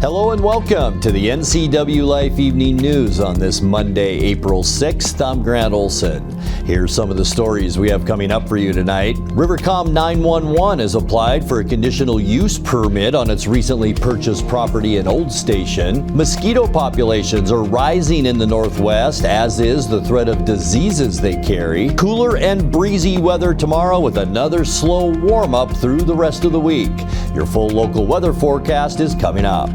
Hello and welcome to the NCWLIFE Evening News on this Monday, April 6th. I'm Grant Olson. Here's some of the stories we have coming up for you tonight. Rivercom 911 has applied for a conditional use permit on its recently purchased property in Old Station. Mosquito populations are rising in the Northwest, as is the threat of diseases they carry. Cooler and breezy weather tomorrow with another slow warm-up through the rest of the week. Your full local weather forecast is coming up.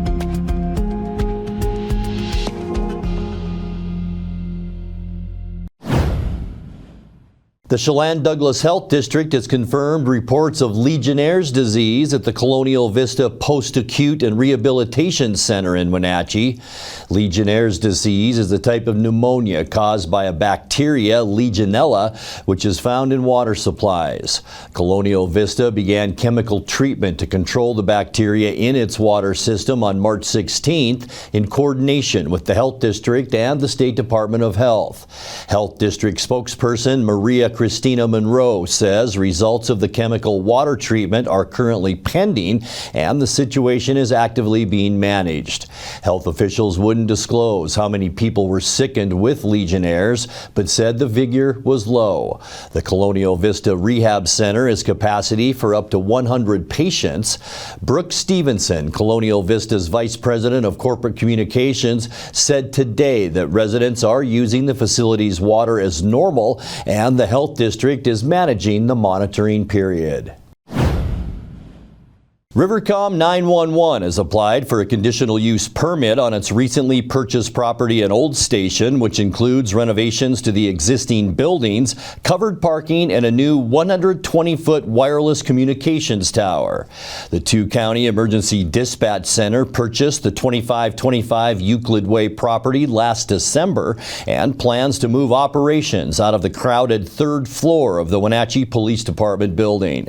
The Chelan-Douglas Health District has confirmed reports of Legionnaire's disease at the Colonial Vista Post-Acute and Rehabilitation Center in Wenatchee. Legionnaire's disease is a type of pneumonia caused by a bacteria, Legionella, which is found in water supplies. Colonial Vista began chemical treatment to control the bacteria in its water system on March 16th in coordination with the Health District and the State Department of Health. Health District spokesperson Maria Christina Monroe says results of the chemical water treatment are currently pending and the situation is actively being managed. Health officials wouldn't disclose how many people were sickened with Legionnaires, but said the figure was low. The Colonial Vista Rehab Center has capacity for up to 100 patients. Brooke Stevenson, Colonial Vista's Vice President of Corporate Communications, said today that residents are using the facility's water as normal and the Health District is managing the monitoring period. Rivercom 911 has applied for a conditional use permit on its recently purchased property in Old Station, which includes renovations to the existing buildings, covered parking, and a new 120-foot wireless communications tower. The two-county emergency dispatch center purchased the 2525 Euclid Way property last December and plans to move operations out of the crowded third floor of the Wenatchee Police Department building.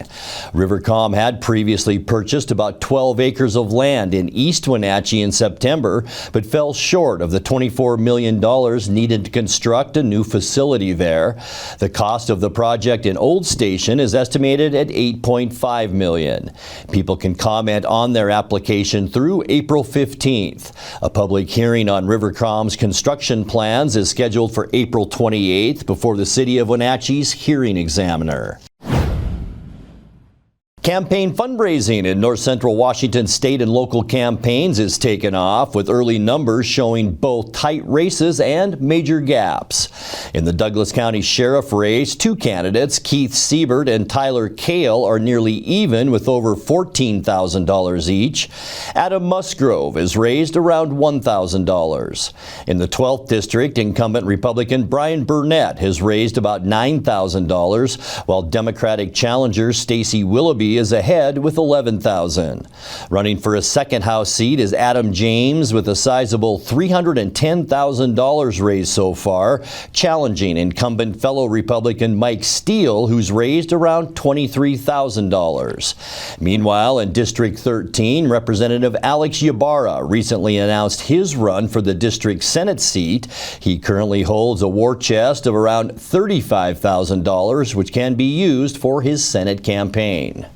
Rivercom had previously purchased about 12 acres of land in East Wenatchee in September, but fell short of the $24 million needed to construct a new facility there. The cost of the project in Old Station is estimated at $8.5 million. People can comment on their application through April 15th. A public hearing on Rivercom's construction plans is scheduled for April 28th before the City of Wenatchee's hearing examiner. Campaign fundraising in north central Washington state and local campaigns is taken off, with early numbers showing both tight races and major gaps. In the Douglas County Sheriff race, two candidates, Keith Siebert and Tyler Kale, are nearly even with over $14,000 each. Adam Musgrove has raised around $1,000. In the 12th district, incumbent Republican Brian Burnett has raised about $9,000, while Democratic challenger Stacey Willoughby is ahead with $11,000. Running for a second House seat is Adam James with a sizable $310,000 raised so far, challenging incumbent fellow Republican Mike Steele, who's raised around $23,000. Meanwhile, in District 13, Representative Alex Ybarra recently announced his run for the district Senate seat. He currently holds a war chest of around $35,000, which can be used for his Senate campaign.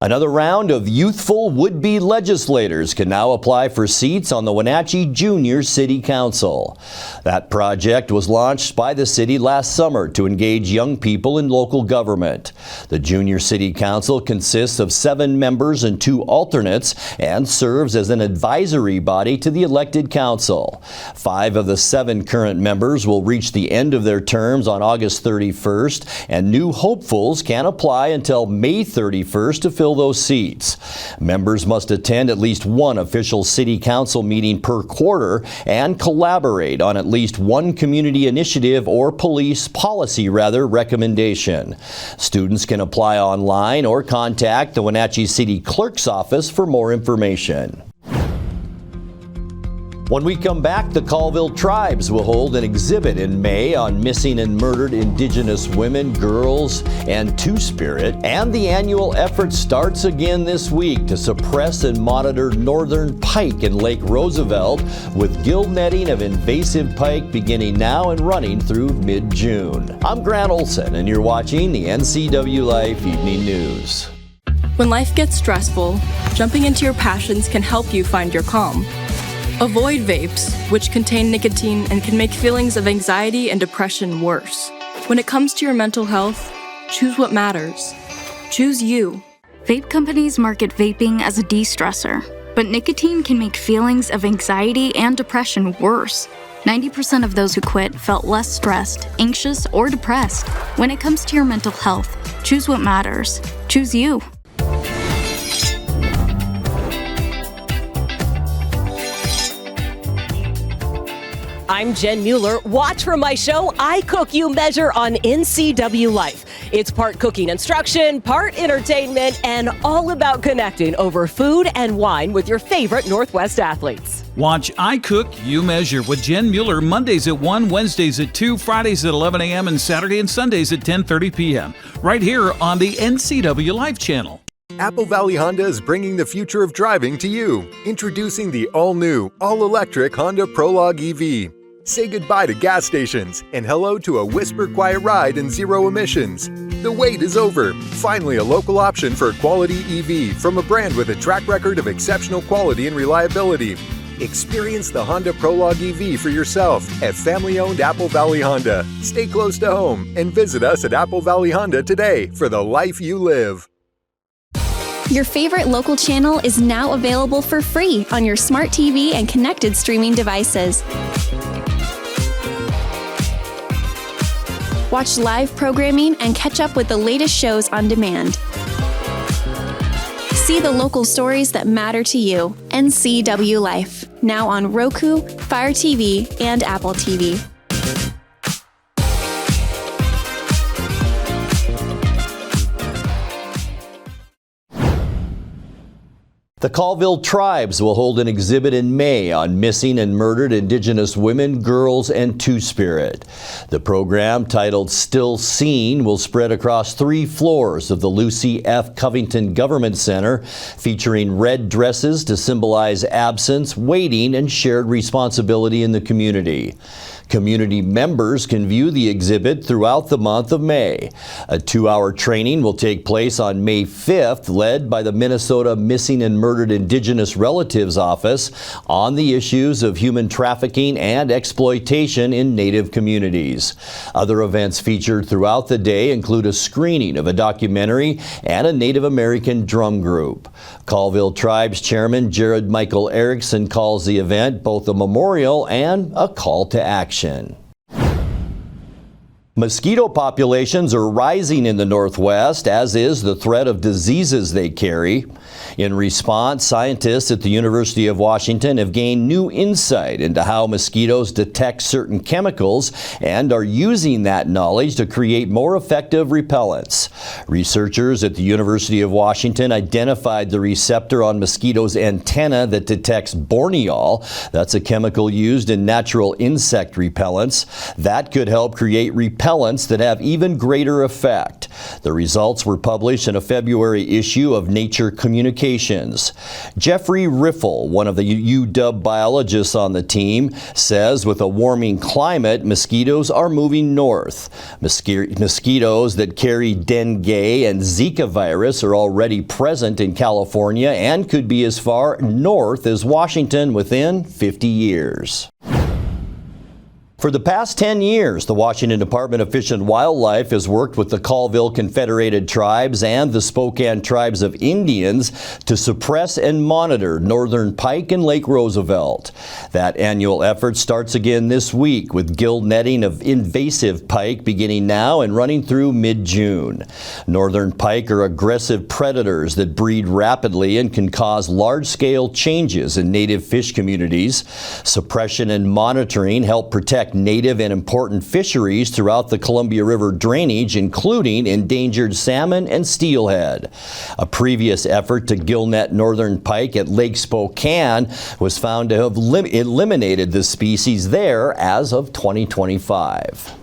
Another round of youthful would-be legislators can now apply for seats on the Wenatchee Junior City Council. That project was launched by the city last summer to engage young people in local government. The Junior City Council consists of 7 members and 2 alternates and serves as an advisory body to the elected council. 5 of the 7 current members will reach the end of their terms on August 31st, and new hopefuls can apply until May 31st to fill those seats. Members must attend at least one official city council meeting per quarter and collaborate on at least one community initiative or policy recommendation. Students can apply online or contact the Wenatchee City Clerk's office for more information. When we come back, the Colville Tribes will hold an exhibit in May on missing and murdered Indigenous women, girls, and Two-Spirit. And the annual effort starts again this week to suppress and monitor northern pike in Lake Roosevelt, with gill netting of invasive pike beginning now and running through mid-June. I'm Grant Olson, and you're watching the NCWLIFE Evening News. When life gets stressful, jumping into your passions can help you find your calm. Avoid vapes, which contain nicotine and can make feelings of anxiety and depression worse. When it comes to your mental health, choose what matters. Choose you. Vape companies market vaping as a de-stressor, but nicotine can make feelings of anxiety and depression worse. 90% of those who quit felt less stressed, anxious, or depressed. When it comes to your mental health, choose what matters. Choose you. I'm Jen Mueller. Watch for my show, I Cook, You Measure on NCWLIFE. It's part cooking instruction, part entertainment, and all about connecting over food and wine with your favorite Northwest athletes. Watch I Cook, You Measure with Jen Mueller Mondays at 1, Wednesdays at 2, Fridays at 11 a.m., and Saturday and Sundays at 10:30 p.m. right here on the NCWLIFE channel. Apple Valley Honda is bringing the future of driving to you. Introducing the all-new, all-electric Honda Prologue EV. Say goodbye to gas stations and hello to a whisper-quiet ride and zero emissions. The wait is over. Finally, a local option for a quality EV from a brand with a track record of exceptional quality and reliability. Experience the Honda Prologue EV for yourself at family-owned Apple Valley Honda. Stay close to home and visit us at Apple Valley Honda today for the life you live. Your favorite local channel is now available for free on your smart TV and connected streaming devices. Watch live programming and catch up with the latest shows on demand. See the local stories that matter to you. NCWLIFE, now on Roku, Fire TV, and Apple TV. The Colville Tribes will hold an exhibit in May on missing and murdered Indigenous women, girls, and Two-Spirit. The program, titled Still Seen, will spread across 3 floors of the Lucy F. Covington Government Center, featuring red dresses to symbolize absence, waiting, and shared responsibility in the community. Community members can view the exhibit throughout the month of May. A 2-hour training will take place on May 5th, led by the Minnesota Missing and Murdered Indigenous Relatives Office on the issues of human trafficking and exploitation in Native communities. Other events featured throughout the day include a screening of a documentary and a Native American drum group. Colville Tribes Chairman Jared Michael Erickson calls the event both a memorial and a call to action. Mosquito populations are rising in the Northwest, as is the threat of diseases they carry. In response, scientists at the University of Washington have gained new insight into how mosquitoes detect certain chemicals and are using that knowledge to create more effective repellents. Researchers at the University of Washington identified the receptor on mosquitoes' antenna that detects borneol. That's a chemical used in natural insect repellents. That could help create repellents that have even greater effect. The results were published in a February issue of Nature Communications. Jeffrey Riffle, one of the UW biologists on the team, says with a warming climate, mosquitoes are moving north. Mosquitoes that carry dengue and Zika virus are already present in California and could be as far north as Washington within 50 years. For the past 10 years, the Washington Department of Fish and Wildlife has worked with the Colville Confederated Tribes and the Spokane Tribes of Indians to suppress and monitor northern pike in Lake Roosevelt. That annual effort starts again this week with gill netting of invasive pike beginning now and running through mid-June. Northern pike are aggressive predators that breed rapidly and can cause large-scale changes in native fish communities. Suppression and monitoring help protect native and important fisheries throughout the Columbia River drainage, including endangered salmon and steelhead. A previous effort to gillnet northern pike at Lake Spokane was found to have eliminated the species there as of 2025.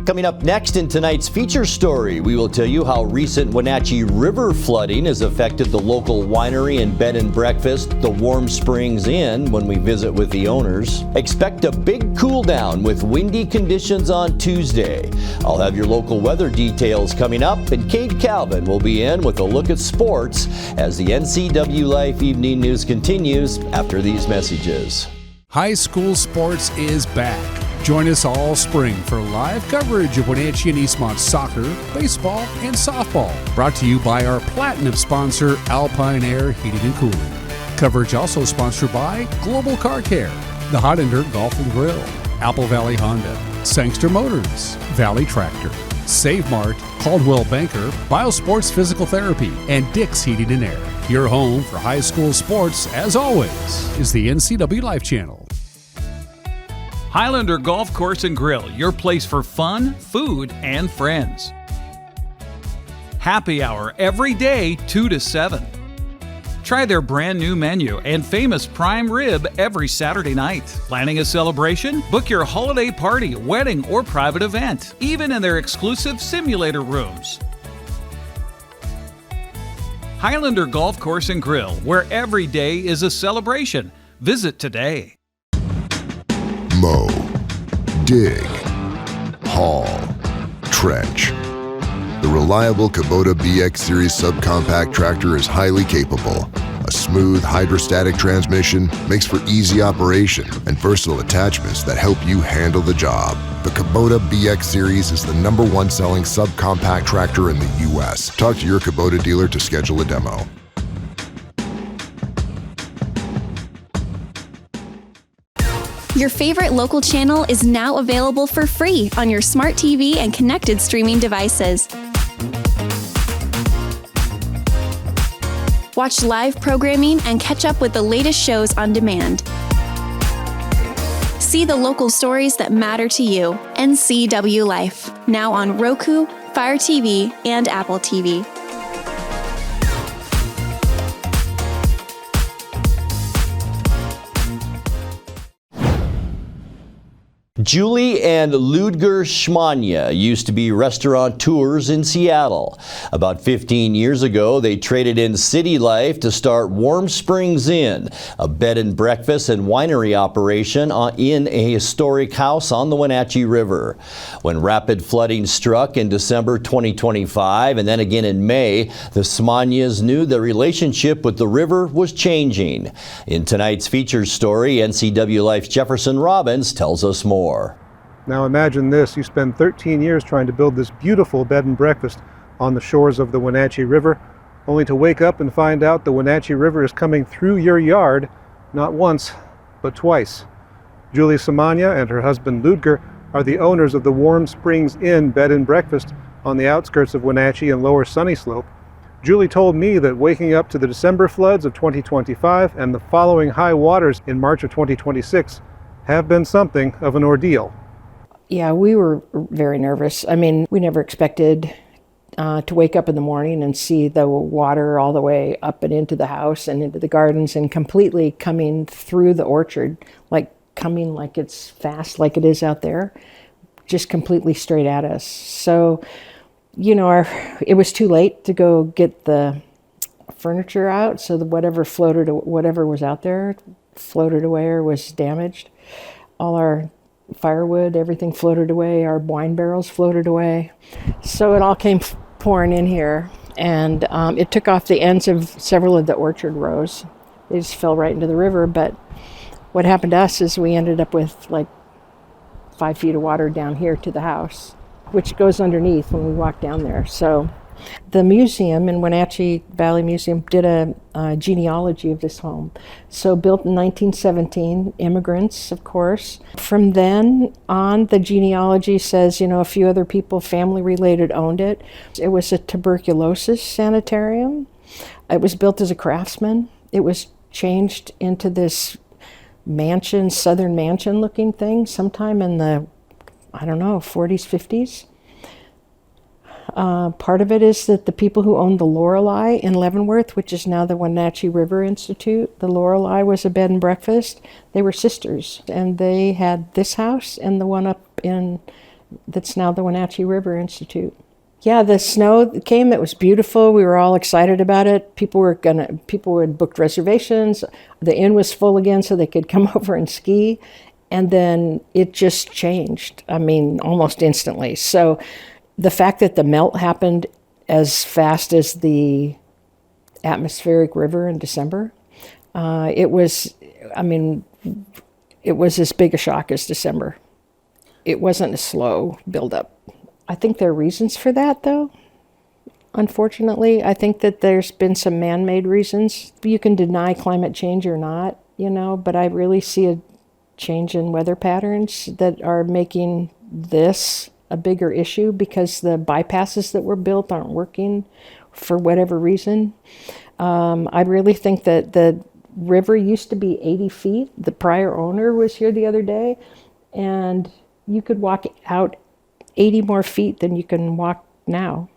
Coming up next in tonight's feature story, we will tell you how recent Wenatchee River flooding has affected the local winery and bed and breakfast, the Warm Springs Inn, when we visit with the owners. Expect a big cool down with windy conditions on Tuesday. I'll have your local weather details coming up, and Kate Calvin will be in with a look at sports as the NCWLIFE Evening News continues after these messages. High school sports is back. Join us all spring for live coverage of Wenatchee and Eastmont soccer, baseball, and softball. Brought to you by our platinum sponsor, Alpine Air Heating and Cooling. Coverage also sponsored by Global Car Care, the Highlander Golf and Grill, Apple Valley Honda, Sangster Motors, Valley Tractor, Save Mart, Caldwell Banker, Biosports Physical Therapy, and Dick's Heating and Air. Your home for high school sports, as always, is the NCWLIFE channel. Highlander Golf Course and Grill, your place for fun, food, and friends. Happy hour every day, 2 to 7. Try their brand new menu and famous prime rib every Saturday night. Planning a celebration? Book your holiday party, wedding, or private event, even in their exclusive simulator rooms. Highlander Golf Course and Grill, where every day is a celebration. Visit today. Mow, dig, haul, trench. The reliable Kubota BX Series subcompact tractor is highly capable. A smooth hydrostatic transmission makes for easy operation and versatile attachments that help you handle the job. The Kubota BX Series is the #1 selling subcompact tractor in the U.S. Talk to your Kubota dealer to schedule a demo. Your favorite local channel is now available for free on your smart TV and connected streaming devices. Watch live programming and catch up with the latest shows on demand. See the local stories that matter to you. NCWLIFE, now on Roku, Fire TV, and Apple TV. Julie and Ludger Schmania used to be restaurateurs in Seattle. About 15 years ago, they traded in city life to start Warm Springs Inn, a bed and breakfast and winery operation in a historic house on the Wenatchee River. When rapid flooding struck in December 2025 and then again in May, the Schmanias knew the relationship with the river was changing. In tonight's feature story, NCWLIFE's Jefferson Robbins tells us more. Now imagine this, you spend 13 years trying to build this beautiful bed and breakfast on the shores of the Wenatchee River, only to wake up and find out the Wenatchee River is coming through your yard, not once, but twice. Julie Schmania and her husband Ludger are the owners of the Warm Springs Inn bed and breakfast on the outskirts of Wenatchee and Lower Sunny Slope. Julie told me that waking up to the December floods of 2025 and the following high waters in March of 2026 have been something of an ordeal. Yeah, we were very nervous. I mean, we never expected to wake up in the morning and see the water all the way up and into the house and into the gardens and completely coming through the orchard, like coming like it's fast like it is out there, just completely straight at us. So, you know, it was too late to go get the furniture out, so whatever was out there floated away or was damaged. All our firewood, everything floated away. Our wine barrels floated away. So it all came pouring in here, and it took off the ends of several of the orchard rows. They just fell right into the river. But what happened to us is we ended up with like 5 feet of water down here to the house, which goes underneath when we walk down there. So the museum in Wenatchee Valley Museum did a genealogy of this home. So built in 1917, immigrants, of course. From then on, the genealogy says, a few other people, family related, owned it. It was a tuberculosis sanitarium. It was built as a craftsman. It was changed into this mansion, southern mansion looking thing sometime in the, 40s, 50s. Part of it is that the people who owned the Lorelei in Leavenworth, which is now the Wenatchee River Institute, the Lorelei was a bed and breakfast. They were sisters, and they had this house and the one up in that's now the Wenatchee River Institute. Yeah, the snow came, it was beautiful. We were all excited about it. People had booked reservations. The inn was full again so they could come over and ski. And then it just changed, almost instantly. So the fact that the melt happened as fast as the atmospheric river in December, it was as big a shock as December. It wasn't a slow buildup. I think there are reasons for that, though. Unfortunately, I think that there's been some man-made reasons. You can deny climate change or not, but I really see a change in weather patterns that are making this a bigger issue because the bypasses that were built aren't working for whatever reason. I really think that the river used to be 80 feet. The prior owner was here the other day, and you could walk out 80 more feet than you can walk now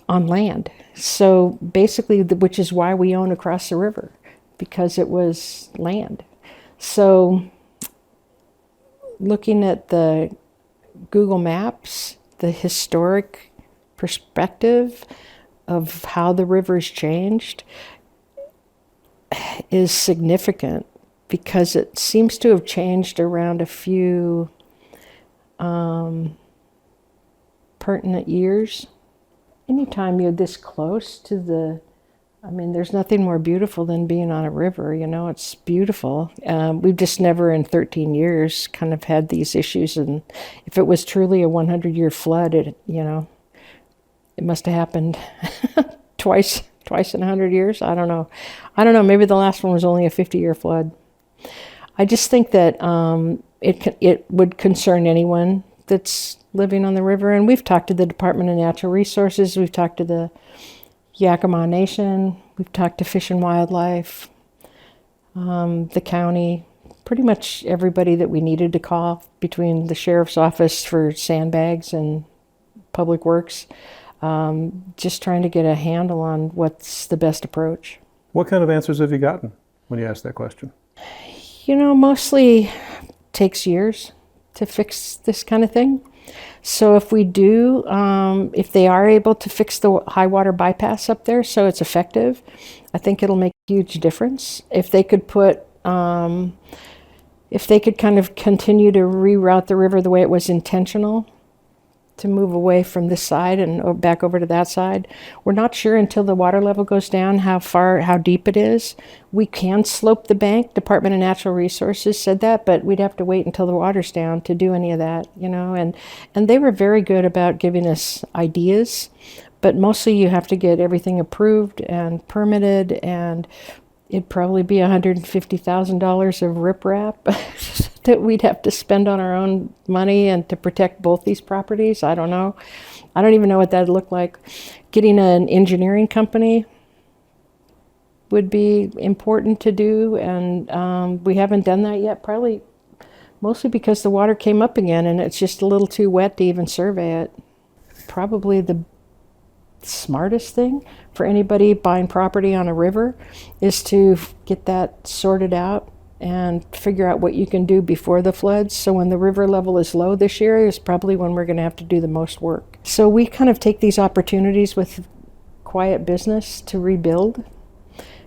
on land. So basically, which is why we own across the river, because it was land. So looking at the Google Maps, the historic perspective of how the river's changed is significant because it seems to have changed around a few pertinent years. Anytime you're this close to there's nothing more beautiful than being on a river, it's beautiful. We've just never in 13 years kind of had these issues. And if it was truly a 100-year flood, it must have happened twice in 100 years. I don't know. Maybe the last one was only a 50-year flood. I just think that it would concern anyone that's living on the river. And we've talked to the Department of Natural Resources. We've talked to the Yakima Nation. We've talked to Fish and Wildlife, the county, pretty much everybody that we needed to call between the sheriff's office for sandbags and Public Works, just trying to get a handle on what's the best approach. What kind of answers have you gotten when you asked that question? Mostly takes years to fix this kind of thing. So if we do, if they are able to fix the high water bypass up there so it's effective, I think it'll make a huge difference. If they could kind of continue to reroute the river the way it was intentional, to move away from this side and back over to that side. We're not sure until the water level goes down how deep it is. We can slope the bank. Department of Natural Resources said that, but we'd have to wait until the water's down to do any of that, and they were very good about giving us ideas, but mostly you have to get everything approved and permitted, and it'd probably be $150,000 of riprap that we'd have to spend on our own money and to protect both these properties. I don't know. I don't even know what that'd look like. Getting an engineering company would be important to do, and we haven't done that yet, probably mostly because the water came up again and it's just a little too wet to even survey it. Probably the smartest thing for anybody buying property on a river is to get that sorted out and figure out what you can do before the floods. So when the river level is low this year is probably when we're going to have to do the most work. So we kind of take these opportunities with quiet business to rebuild,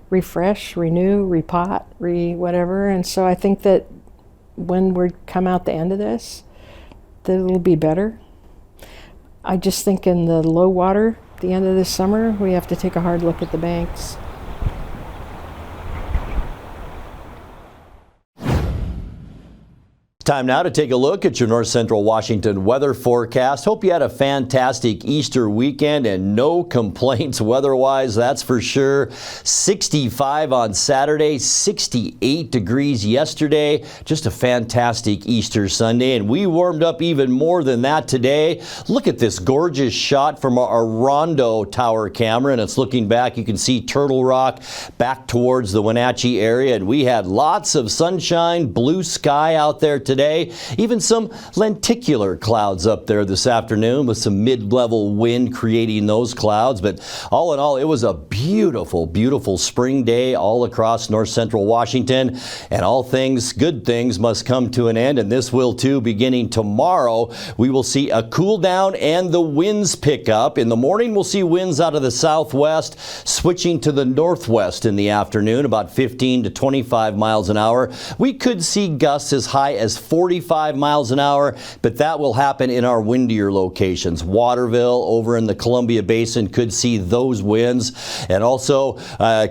refresh, renew, repot, whatever. And so I think that when we come out the end of this, that it'll be better. I just think in the low water, the end of this summer, we have to take a hard look at the banks. Time now to take a look at your North Central Washington weather forecast. Hope you had a fantastic Easter weekend and no complaints weather-wise, that's for sure. 65 on Saturday, 68 degrees yesterday. Just a fantastic Easter Sunday, and we warmed up even more than that today. Look at this gorgeous shot from our Rondo tower camera, and it's looking back. You can see Turtle Rock back towards the Wenatchee area, and we had lots of sunshine, blue sky out there today. today. Even some lenticular clouds up there this afternoon with some mid-level wind creating those clouds. But all in all, it was a beautiful, beautiful spring day all across north central Washington. And all things, good things must come to an end. And this will too. Beginning tomorrow, we will see a cool down and the winds pick up. In the morning, we'll see winds out of the southwest switching to the northwest in the afternoon, about 15 to 25 miles an hour. We could see gusts as high as 45 miles an hour, but that will happen in our windier locations. Waterville over in the Columbia Basin could see those winds, and also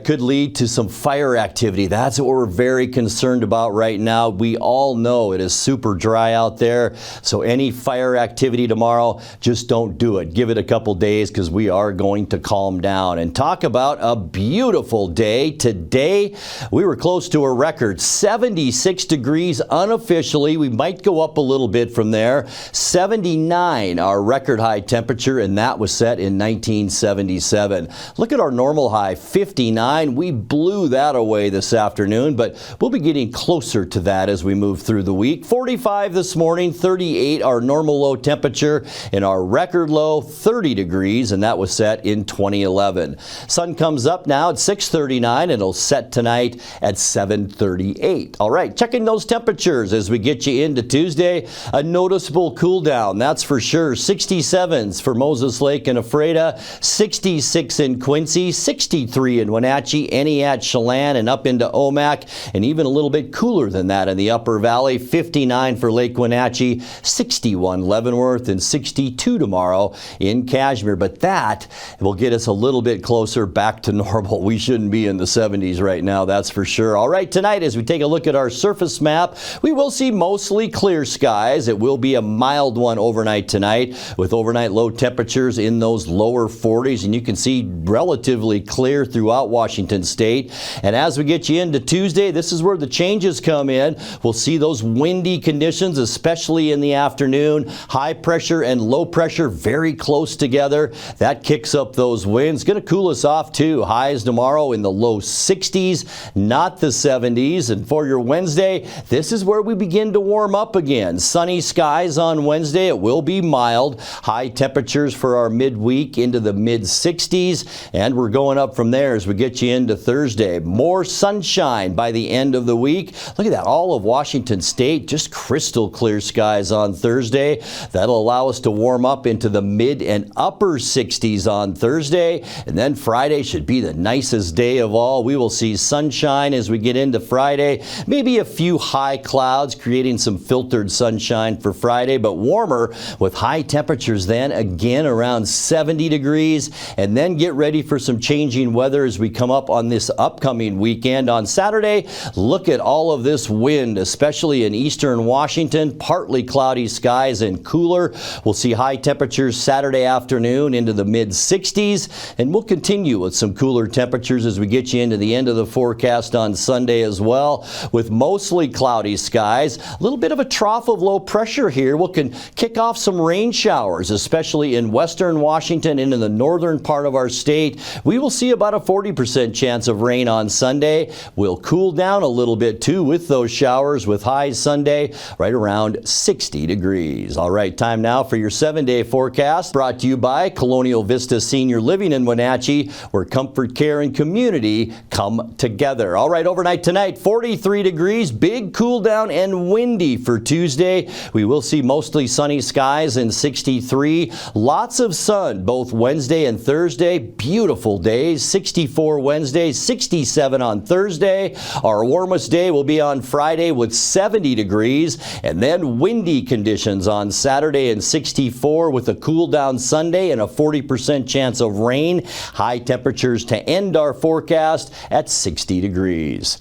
could lead to some fire activity. That's what we're very concerned about right now. We all know it is super dry out there, so any fire activity tomorrow, just don't do it. Give it a couple days because we are going to calm down. And talk about a beautiful day. Today, we were close to a record 76 degrees unofficially. We might go up a little bit from there. 79, our record high temperature, and that was set in 1977. Look at our normal high, 59. We blew that away this afternoon, but we'll be getting closer to that as we move through the week. 45 this morning, 38 our normal low temperature, and our record low 30 degrees, and that was set in 2011. Sun comes up now at 6:39 and it'll set tonight at 7:38. All right, checking those temperatures as we get you into Tuesday. A noticeable cool down, that's for sure. 67s for Moses Lake and Ephrata, 66 in Quincy, 63 in Wenatchee, Entiat, Chelan, and up into Omak, and even a little bit cooler than that in the Upper Valley. 59 for Lake Wenatchee, 61 Leavenworth, and 62 tomorrow in Kashmir. But that will get us a little bit closer back to normal. We shouldn't be in the 70s right now, that's for sure. All right, tonight as we take a look at our surface map, we will see mostly clear skies. It will be a mild one overnight tonight with overnight low temperatures in those lower 40s, and you can see relatively clear throughout Washington state. And as we get you into Tuesday, this is where the changes come in. We'll see those windy conditions, especially in the afternoon. High pressure and low pressure very close together. That kicks up those winds. Going to cool us off too. Highs tomorrow in the low 60s, not the 70s. And for your Wednesday, this is where we begin to warm up again. Sunny skies on Wednesday. It will be mild. High temperatures for our midweek into the mid 60s. And we're going up from there as we get you into Thursday. More sunshine by the end of the week. Look at that. All of Washington state, just crystal clear skies on Thursday. That'll allow us to warm up into the mid and upper 60s on Thursday. And then Friday should be the nicest day of all. We will see sunshine as we get into Friday. Maybe a few high clouds creating some filtered sunshine for Friday, but warmer with high temperatures then again around 70 degrees. And then get ready for some changing weather as we come up on this upcoming weekend. On Saturday, look at all of this wind, especially in eastern Washington. Partly cloudy skies and cooler. We'll see high temperatures Saturday afternoon into the mid 60s, and we'll continue with some cooler temperatures as we get you into the end of the forecast on Sunday as well, with mostly cloudy skies. A little bit of a trough of low pressure here. We can kick off some rain showers, especially in western Washington and in the northern part of our state. We will see about a 40% chance of rain on Sunday. We'll cool down a little bit too with those showers, with highs Sunday right around 60 degrees. All right, time now for your 7-day forecast, brought to you by Colonial Vista Senior Living in Wenatchee, where comfort, care, and community come together. All right, overnight tonight, 43 degrees, big cool down and windy for Tuesday. We will see mostly sunny skies and 63. Lots of sun both Wednesday and Thursday. Beautiful days. 64 Wednesday, 67 on Thursday. Our warmest day will be on Friday with 70 degrees, and then windy conditions on Saturday and 64 with a cool down Sunday and a 40% chance of rain. High temperatures to end our forecast at 60 degrees.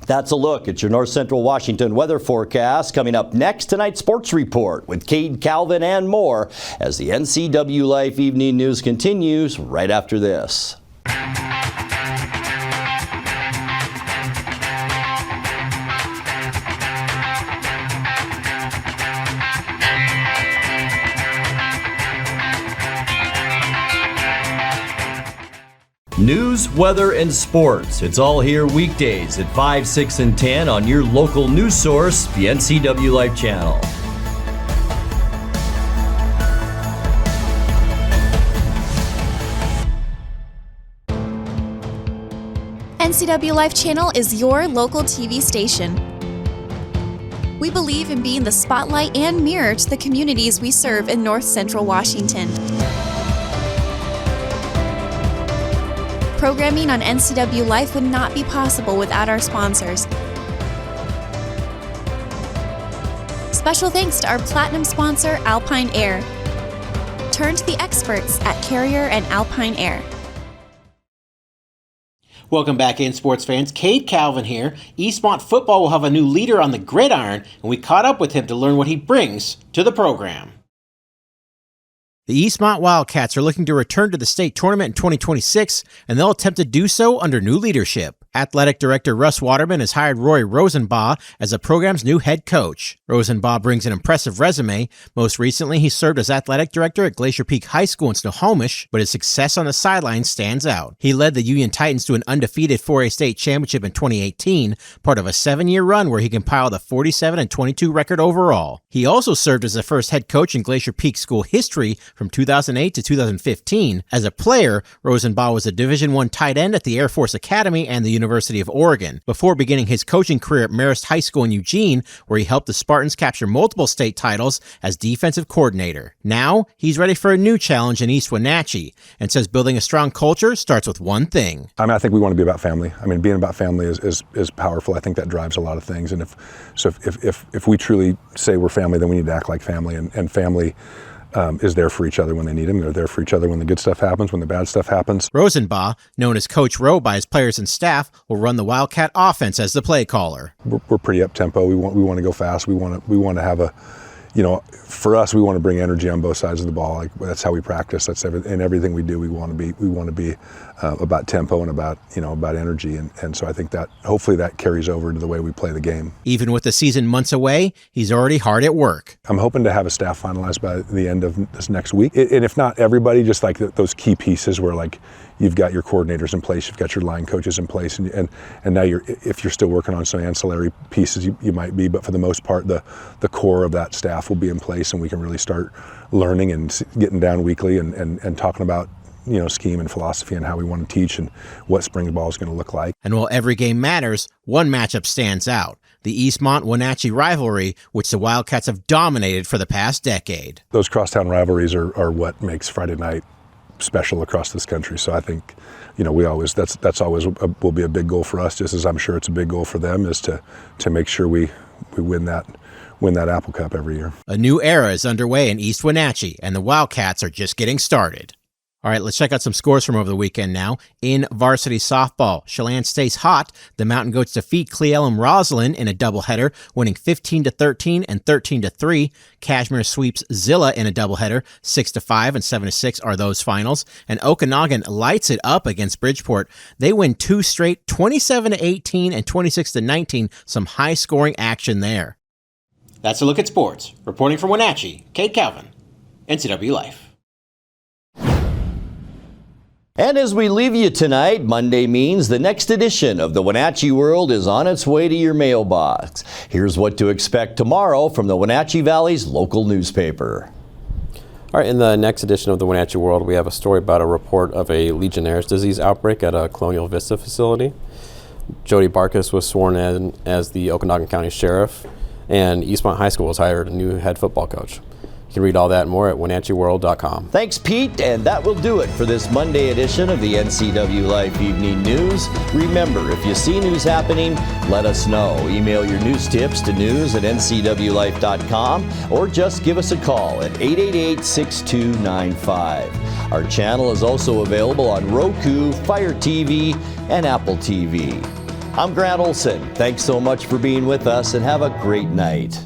That's a look at your North Central Washington weather forecast. Coming up next, tonight's sports report with Cade Calvin and more as the NCWLIFE Evening News continues right after this. News, weather, and sports. It's all here weekdays at 5, 6, and 10 on your local news source, the NCWLIFE channel. NCWLIFE channel is your local TV station. We believe in being the spotlight and mirror to the communities we serve in North Central Washington. Programming on NCWLIFE would not be possible without our sponsors. Special thanks to our platinum sponsor, Alpine Air. Turn to the experts at Carrier and Alpine Air. Welcome back in, sports fans. Cade Calvin here. Eastmont football will have a new leader on the gridiron, and we caught up with him to learn what he brings to the program. The Eastmont Wildcats are looking to return to the state tournament in 2026, and they'll attempt to do so under new leadership. Athletic Director Russ Waterman has hired Roy Rosenbaugh as the program's new head coach. Rosenbaugh brings an impressive resume. Most recently, he served as athletic director at Glacier Peak High School in Snohomish, but his success on the sidelines stands out. He led the Union Titans to an undefeated 4A state championship in 2018, part of a 7-year run where he compiled a 47-22 record overall. He also served as the first head coach in Glacier Peak school history from 2008 to 2015. As a player, Rosenbaugh was a Division I tight end at the Air Force Academy and the University of Oregon, before beginning his coaching career at Marist High School in Eugene, where he helped the Spartans capture multiple state titles as defensive coordinator. Now, he's ready for a new challenge in East Wenatchee, and says building a strong culture starts with one thing. I think we want to be about family. Being about family is powerful. I think that drives a lot of things, and if we truly say we're family, then we need to act like family, and family is there for each other when they need them. They're there for each other when the good stuff happens, when the bad stuff happens. Rosenbaugh, known as Coach Rowe by his players and staff, will run the Wildcat offense as the play caller. We're pretty up-tempo. We want to go fast. We want to have a, for us, we want to bring energy on both sides of the ball. Like, that's how we practice. That's in everything we do. We want to be about tempo and about energy. And so I think that hopefully that carries over to the way we play the game. Even with the season months away, he's already hard at work. I'm hoping to have a staff finalized by the end of this next week. And if not everybody, just like those key pieces where like you've got your coordinators in place, you've got your line coaches in place, and now if you're still working on some ancillary pieces, you might be, but for the most part, the core of that staff will be in place, and we can really start learning and getting down weekly and talking about scheme and philosophy and how we want to teach and what spring ball is going to look like. And while every game matters, one matchup stands out: the Eastmont-Wenatchee rivalry, which the Wildcats have dominated for the past decade. Those crosstown rivalries are what makes Friday night special across this country. So I think, we always, that's always will be a big goal for us, just as I'm sure it's a big goal for them, is to make sure we win that Apple Cup every year. A new era is underway in East Wenatchee, and the Wildcats are just getting started. All right, let's check out some scores from over the weekend now. In varsity softball, Chelan stays hot. The Mountain Goats defeat Cle-Elum Roslyn in a doubleheader, winning 15-13 and 13-3. Kashmir sweeps Zilla in a doubleheader, 6-5 and 7-6 are those finals. And Okanagan lights it up against Bridgeport. They win 2 straight, 27-18 and 26-19. Some high-scoring action there. That's a look at sports. Reporting from Wenatchee, Cade Calvin, NCWLIFE. And as we leave you tonight, Monday means the next edition of the Wenatchee World is on its way to your mailbox. Here's what to expect tomorrow from the Wenatchee Valley's local newspaper. All right, in the next edition of the Wenatchee World, we have a story about a report of a Legionnaire's disease outbreak at a Colonial Vista facility. Jody Barkus was sworn in as the Okanagan County Sheriff, and Eastmont High School has hired a new head football coach. You can read all that and more at WenatcheeWorld.com. Thanks, Pete, and that will do it for this Monday edition of the NCWLIFE Evening News. Remember, if you see news happening, let us know. Email your news tips to news@ncwlife.com or just give us a call at 888-6295. Our channel is also available on Roku, Fire TV, and Apple TV. I'm Grant Olson. Thanks so much for being with us, and have a great night.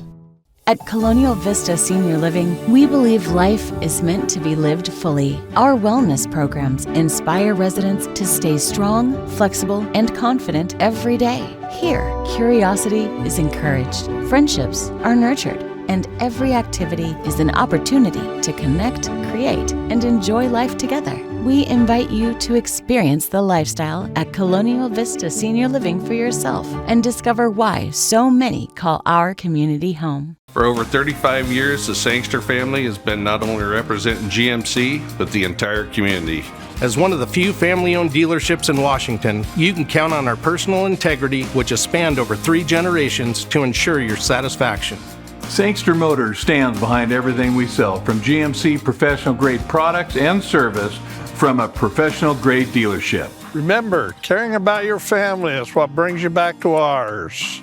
At Colonial Vista Senior Living, we believe life is meant to be lived fully. Our wellness programs inspire residents to stay strong, flexible, and confident every day. Here, curiosity is encouraged, friendships are nurtured, and every activity is an opportunity to connect, create and enjoy life together. We invite you to experience the lifestyle at Colonial Vista Senior Living for yourself and discover why so many call our community home. For over 35 years, the Sangster family has been not only representing GMC, but the entire community. As one of the few family-owned dealerships in Washington, you can count on our personal integrity, which has spanned over 3 generations, to ensure your satisfaction. Sangster Motors stands behind everything we sell, from GMC professional-grade products and service from a professional-grade dealership. Remember, caring about your family is what brings you back to ours.